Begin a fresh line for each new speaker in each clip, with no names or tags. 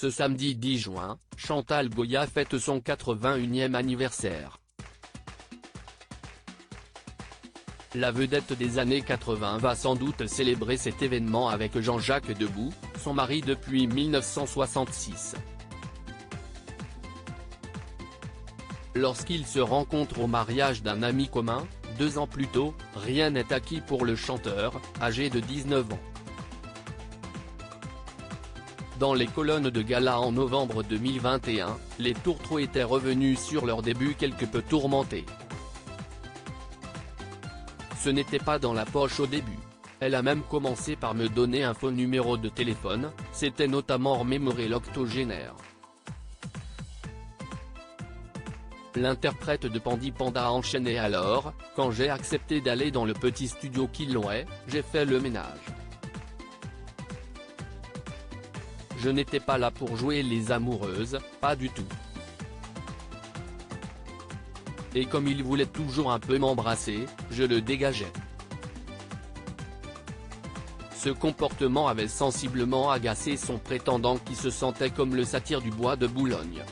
Ce samedi 10 juin, Chantal Goya fête son 81e anniversaire. La vedette des années 80 va sans doute célébrer cet événement avec Jean-Jacques Debout, son mari depuis 1966. Lorsqu'ils se rencontrent au mariage d'un ami commun, 2 ans plus tôt, rien n'est acquis pour le chanteur, âgé de 19 ans. Dans les colonnes de gala en novembre 2021, les Tourtereaux étaient revenus sur leur début quelque peu tourmentés. Ce n'était pas dans la poche au début. Elle a même commencé par me donner un faux numéro de téléphone, c'était notamment remémorer l'octogénaire. L'interprète de Pandi Panda a enchaîné alors, quand j'ai accepté d'aller dans le petit studio qu'ils louaient, j'ai fait le ménage. Je n'étais pas là pour jouer les amoureuses, pas du tout. Et comme il voulait toujours un peu m'embrasser, je le dégageais. Ce comportement avait sensiblement agacé son prétendant qui se sentait comme le satyre du bois de Boulogne.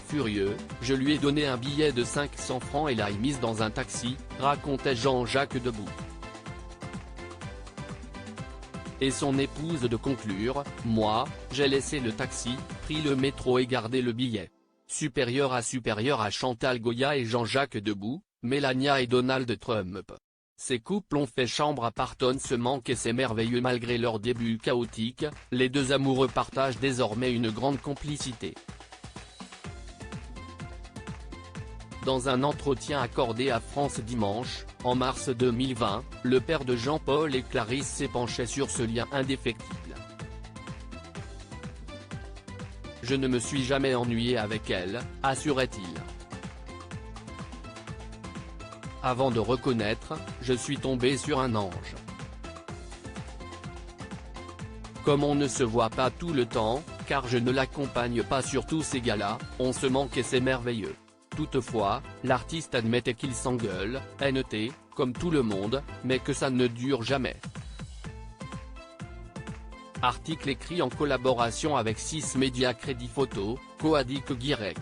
Furieux, je lui ai donné un billet de 500 francs et l'ai mise dans un taxi, racontait Jean-Jacques Debout. Et son épouse de conclure, moi, j'ai laissé le taxi, pris le métro et gardé le billet. Supérieur à Chantal Goya et Jean-Jacques Debout, Melania et Donald Trump. Ces couples ont fait chambre à part, se manquent et c'est merveilleux malgré leur début chaotique, les deux amoureux partagent désormais une grande complicité. Dans un entretien accordé à France Dimanche, en mars 2020, le père de Jean-Paul et Clarisse s'est penché sur ce lien indéfectible. Je ne me suis jamais ennuyé avec elle, assurait-il. Avant de reconnaître, je suis tombé sur un ange. Comme on ne se voit pas tout le temps, car je ne l'accompagne pas sur tous ces galas, on se manque et c'est merveilleux. Toutefois, l'artiste admettait qu'ils s'engueulent, NT, comme tout le monde, mais que ça ne dure jamais. Article écrit en collaboration avec 6 médias Crédit Photo, Coadic Guirec.